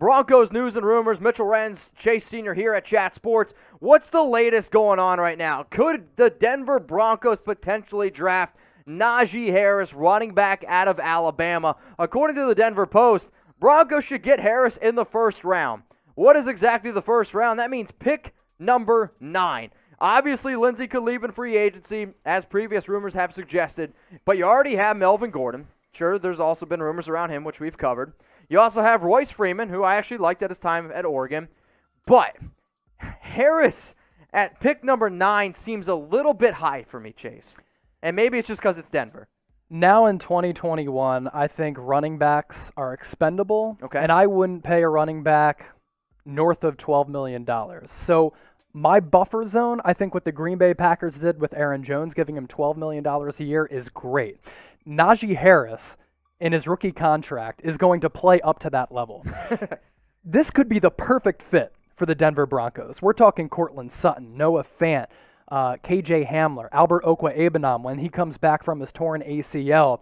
Broncos news and rumors. Mitchell Renz, Chase Sr. here at Chat Sports. What's the latest going on right now? Could the Denver Broncos potentially draft Najee Harris, running back out of Alabama? According to the Denver Post, Broncos should get Harris in the first round. What is exactly the first round? That means pick number 9. Obviously, Lindsey could leave in free agency, as previous rumors have suggested, but you already have Melvin Gordon. Sure, there's also been rumors around him, which we've covered. You also have Royce Freeman, who I actually liked at his time at Oregon. But Harris at pick number 9 seems a little bit high for me, Chase. And maybe it's just because it's Denver. Now in 2021, I think running backs are expendable. Okay. And I wouldn't pay a running back north of $12 million. So my buffer zone, I think what the Green Bay Packers did with Aaron Jones, giving him $12 million a year, is great. Najee Harris, in his rookie contract, is going to play up to that level. This could be the perfect fit for the Denver Broncos. We're talking Cortland Sutton, Noah Fant, KJ Hamler, Albert Okwa-Abanam when he comes back from his torn ACL.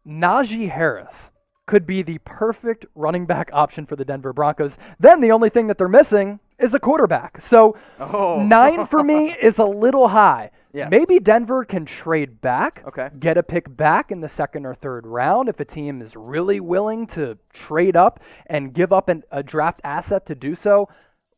Najee Harris could be the perfect running back option for the Denver Broncos. Then the only thing that they're missing is a quarterback. So 9 for me is a little high. Yeah. Maybe Denver can trade back, Okay. get a pick back in the second or third round if a team is really willing to trade up and give up a draft asset to do so.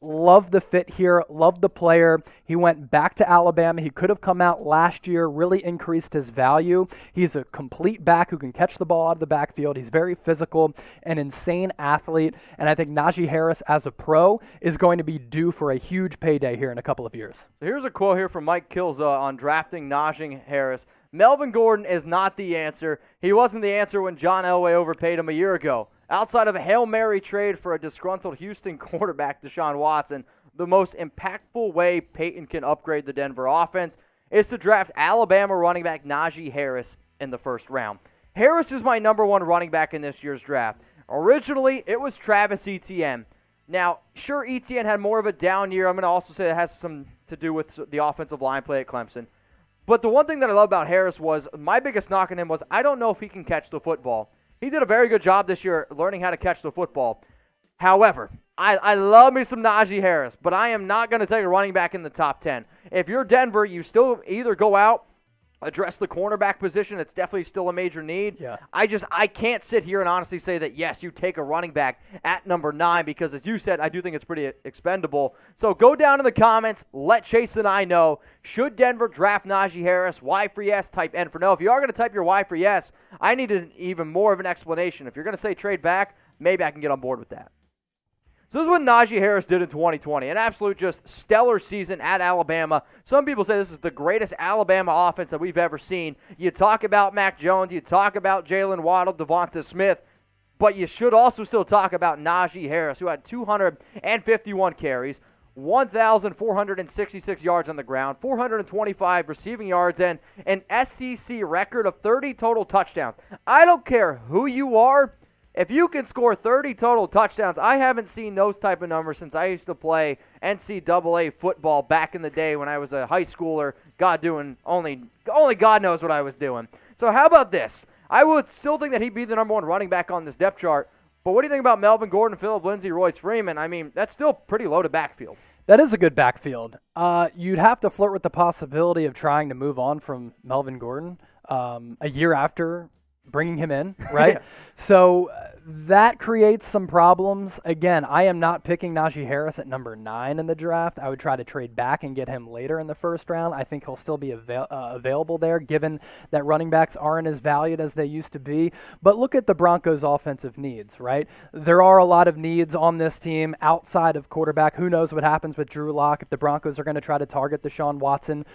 Love the fit here, love the player. He went back to Alabama. He could have come out last year, really increased his value. He's a complete back who can catch the ball out of the backfield. He's very physical, an insane athlete, and I think Najee Harris as a pro is going to be due for a huge payday here in a couple of years. Here's a quote here from Mike Kiszla on drafting Najee Harris. Melvin Gordon is not the answer. He wasn't the answer when John Elway overpaid him a year ago. Outside of a Hail Mary trade for a disgruntled Houston quarterback, Deshaun Watson, the most impactful way Paton can upgrade the Denver offense is to draft Alabama running back Najee Harris in the first round. Harris is my number 1 running back in this year's draft. Originally, it was Travis Etienne. Now, sure, Etienne had more of a down year. I'm going to also say that has some to do with the offensive line play at Clemson. But the one thing that I love about Harris was, my biggest knock on him was, I don't know if he can catch the football. He did a very good job this year learning how to catch the football. However, I love me some Najee Harris, but I am not going to take a running back in the top 10. If you're Denver, you still either go out, address the cornerback position. It's definitely still a major need. Yeah. I can't sit here and honestly say that, yes, you take a running back at number 9 because, as you said, I do think it's pretty expendable. So go down in the comments. Let Chase and I know, should Denver draft Najee Harris? Y for yes, type N for no. If you are going to type your Y for yes, I need even more of an explanation. If you're going to say trade back, maybe I can get on board with that. So this is what Najee Harris did in 2020. An absolute just stellar season at Alabama. Some people say this is the greatest Alabama offense that we've ever seen. You talk about Mac Jones, you talk about Jalen Waddle, Devonta Smith, but you should also still talk about Najee Harris, who had 251 carries, 1,466 yards on the ground, 425 receiving yards, and an SEC record of 30 total touchdowns. I don't care who you are. If you can score 30 total touchdowns, I haven't seen those type of numbers since I used to play NCAA football back in the day when I was a high schooler. Only God knows what I was doing. So how about this? I would still think that he'd be the number 1 running back on this depth chart. But what do you think about Melvin Gordon, Phillip Lindsay, Royce Freeman? I mean, that's still pretty loaded backfield. That is a good backfield. You'd have to flirt with the possibility of trying to move on from Melvin Gordon a year after bringing him in, right? Yeah. So that creates some problems. Again, I am not picking Najee Harris at number 9 in the draft. I would try to trade back and get him later in the first round. I think he'll still be available there, given that running backs aren't as valued as they used to be. But look at the Broncos' offensive needs, right? There are a lot of needs on this team outside of quarterback. Who knows what happens with Drew Lock if the Broncos are going to try to target Deshaun Watson.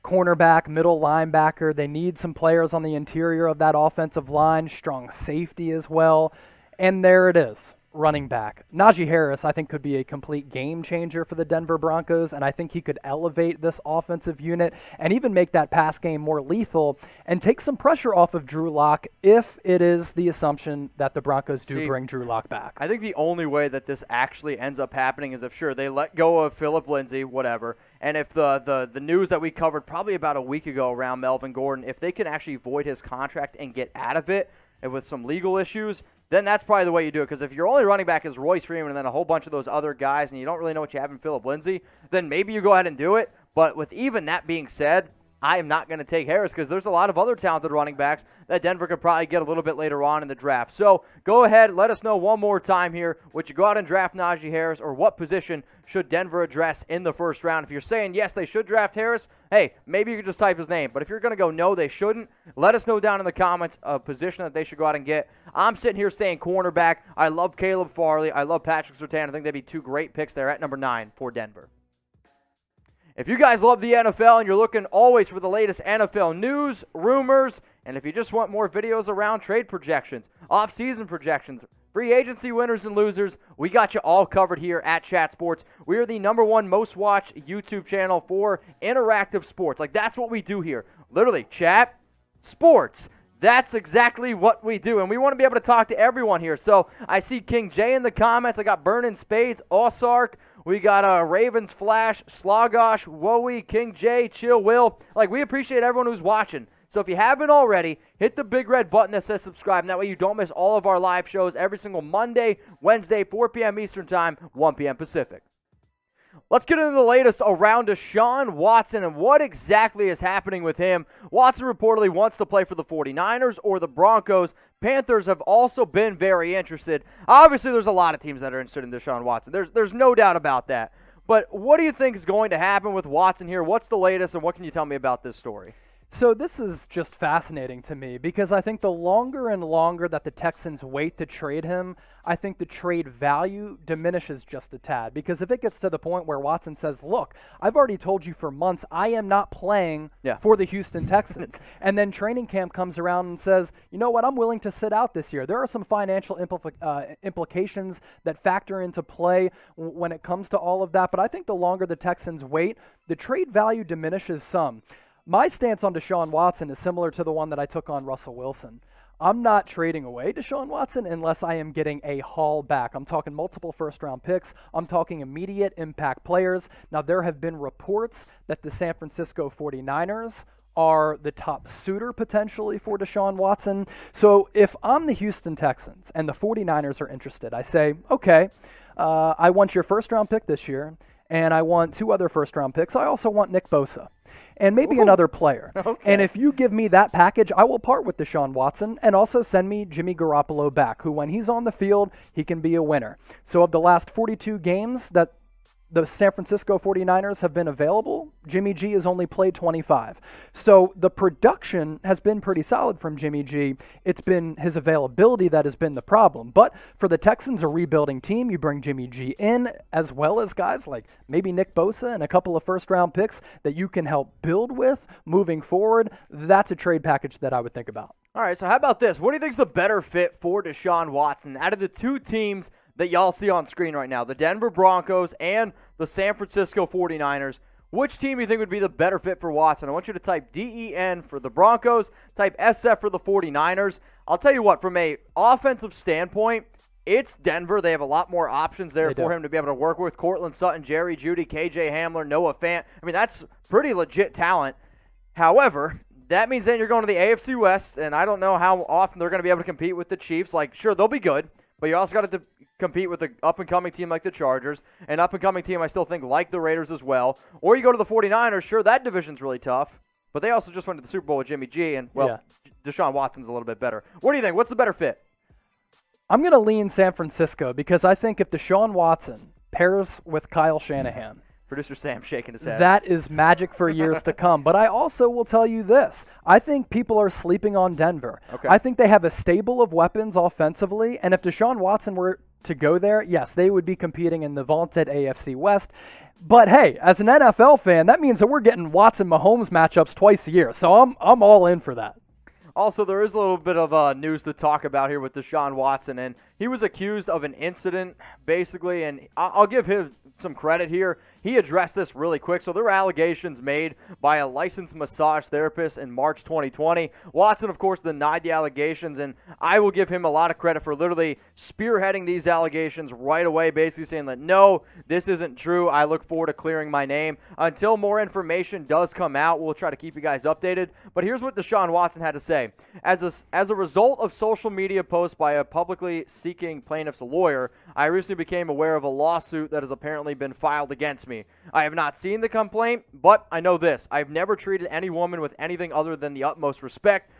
Cornerback, middle linebacker. They need some players on the interior of that offensive line, strong safety as well. And there it is, running back. Najee Harris, I think, could be a complete game changer for the Denver Broncos, and I think he could elevate this offensive unit and even make that pass game more lethal and take some pressure off of Drew Lock if it is the assumption that the Broncos do bring Drew Lock back. I think the only way that this actually ends up happening is if, sure, they let go of Phillip Lindsay, whatever, and if the news that we covered probably about a week ago around Melvin Gordon, if they can actually void his contract and get out of it, and with some legal issues, then that's probably the way you do it. Because if your only running back is Royce Freeman and then a whole bunch of those other guys and you don't really know what you have in Phillip Lindsay, then maybe you go ahead and do it. But with even that being said, I am not going to take Harris because there's a lot of other talented running backs that Denver could probably get a little bit later on in the draft. So go ahead, let us know one more time here. Would you go out and draft Najee Harris, or what position should Denver address in the first round? If you're saying yes, they should draft Harris, hey, maybe you could just type his name. But if you're going to go no, they shouldn't, let us know down in the comments a position that they should go out and get. I'm sitting here saying cornerback. I love Caleb Farley. I love Patrick Surtain. I think they'd be two great picks there at number 9 for Denver. If you guys love the NFL and you're looking always for the latest NFL news, rumors, and if you just want more videos around trade projections, off-season projections, free agency winners and losers, we got you all covered here at Chat Sports. We are the #1 most watched YouTube channel for interactive sports. Like, that's what we do here. Literally, chat sports. That's exactly what we do, and we want to be able to talk to everyone here. So I see King J in the comments. I got Burnin' Spades, Osark. We got Ravens Flash, Slogosh, Wowie, King J, Chill Will. Like, we appreciate everyone who's watching. So if you haven't already, hit the big red button that says subscribe. And that way you don't miss all of our live shows every single Monday, Wednesday, 4 p.m. Eastern Time, 1 p.m. Pacific. Let's get into the latest around Deshaun Watson and what exactly is happening with him. Watson reportedly wants to play for the 49ers or the Broncos. Panthers have also been very interested. Obviously, there's a lot of teams that are interested in Deshaun Watson. There's no doubt about that. But what do you think is going to happen with Watson here? What's the latest, and what can you tell me about this story? So this is just fascinating to me because I think the longer and longer that the Texans wait to trade him, I think the trade value diminishes just a tad. Because if it gets to the point where Watson says, look, I've already told you for months I am not playing for the Houston Texans. And then training camp comes around and says, you know what, I'm willing to sit out this year. There are some financial implications that factor into play when it comes to all of that. But I think the longer the Texans wait, the trade value diminishes some. My stance on Deshaun Watson is similar to the one that I took on Russell Wilson. I'm not trading away Deshaun Watson unless I am getting a haul back. I'm talking multiple first-round picks. I'm talking immediate impact players. Now, there have been reports that the San Francisco 49ers are the top suitor potentially for Deshaun Watson. So if I'm the Houston Texans and the 49ers are interested, I say, okay, I want your first-round pick this year, and I want 2 other first-round picks. I also want Nick Bosa. And maybe another player. Okay. And if you give me that package, I will part with Deshaun Watson and also send me Jimmy Garoppolo back, who when he's on the field, he can be a winner. So of the last 42 games that the San Francisco 49ers have been available, Jimmy G has only played 25. So the production has been pretty solid from Jimmy G. It's been his availability that has been the problem. But for the Texans, a rebuilding team, you bring Jimmy G in, as well as guys like maybe Nick Bosa and a couple of first-round picks that you can help build with moving forward. That's a trade package that I would think about. All right, so how about this? What do you think is the better fit for Deshaun Watson out of the 2 teams that y'all see on screen right now, the Denver Broncos and the San Francisco 49ers? Which team do you think would be the better fit for Watson? I want you to type DEN for the Broncos, type SF for the 49ers. I'll tell you what, from a offensive standpoint, it's Denver. They have a lot more options there for him to be able to work with. Cortland Sutton, Jerry Jeudy, KJ Hamler, Noah Fant. I mean, that's pretty legit talent. However, that means then you're going to the AFC West, and I don't know how often they're going to be able to compete with the Chiefs. Like, sure, they'll be good, but you also got to compete with an up-and-coming team like the Chargers, an up-and-coming team I still think like the Raiders as well. Or you go to the 49ers, sure, that division's really tough, but they also just went to the Super Bowl with Jimmy G, and, well, Deshaun Watson's a little bit better. What do you think? What's the better fit? I'm going to lean San Francisco because I think if Deshaun Watson pairs with Kyle Shanahan, Producer Sam shaking his head. that is magic for years to come. But I also will tell you this. I think people are sleeping on Denver. Okay. I think they have a stable of weapons offensively, and if Deshaun Watson were to go there, yes, they would be competing in the vaunted AFC West. But hey, as an NFL fan, that means that we're getting Watson-Mahomes matchups twice a year. So I'm all in for that. Also, there is a little bit of news to talk about here with Deshaun Watson, and he was accused of an incident, basically, and I'll give him some credit here. he addressed this really quick. So there were allegations made by a licensed massage therapist in March 2020. Watson, of course, denied the allegations, and I will give him a lot of credit for literally spearheading these allegations right away, basically saying that, no, this isn't true. I look forward to clearing my name. Until more information does come out, we'll try to keep you guys updated. But here's what Deshaun Watson had to say. As a result of social media posts by a publicly seeking plaintiff's lawyer, I recently became aware of a lawsuit that has apparently been filed against me. I have not seen the complaint, but I know this. I've never treated any woman with anything other than the utmost respect.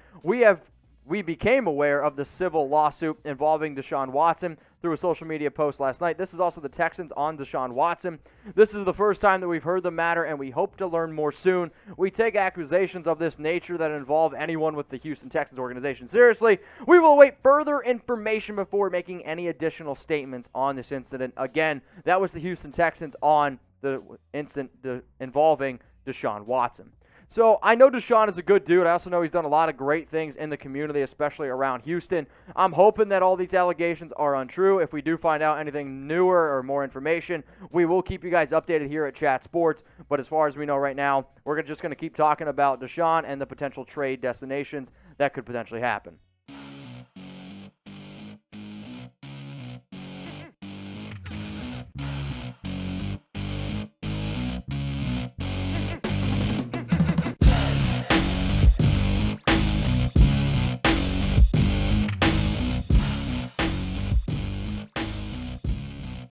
We became aware of the civil lawsuit involving Deshaun Watson through a social media post last night. This is also the Texans on Deshaun Watson. This is the first time that we've heard the matter, and we hope to learn more soon. We take accusations of this nature that involve anyone with the Houston Texans organization seriously. We will await further information before making any additional statements on this incident. Again, that was the Houston Texans on the incident involving Deshaun Watson. So I know Deshaun is a good dude. I also know he's done a lot of great things in the community, especially around Houston. I'm hoping that all these allegations are untrue. If we do find out anything newer or more information, we will keep you guys updated here at Chat Sports. But as far as we know right now, we're just going to keep talking about Deshaun and the potential trade destinations that could potentially happen.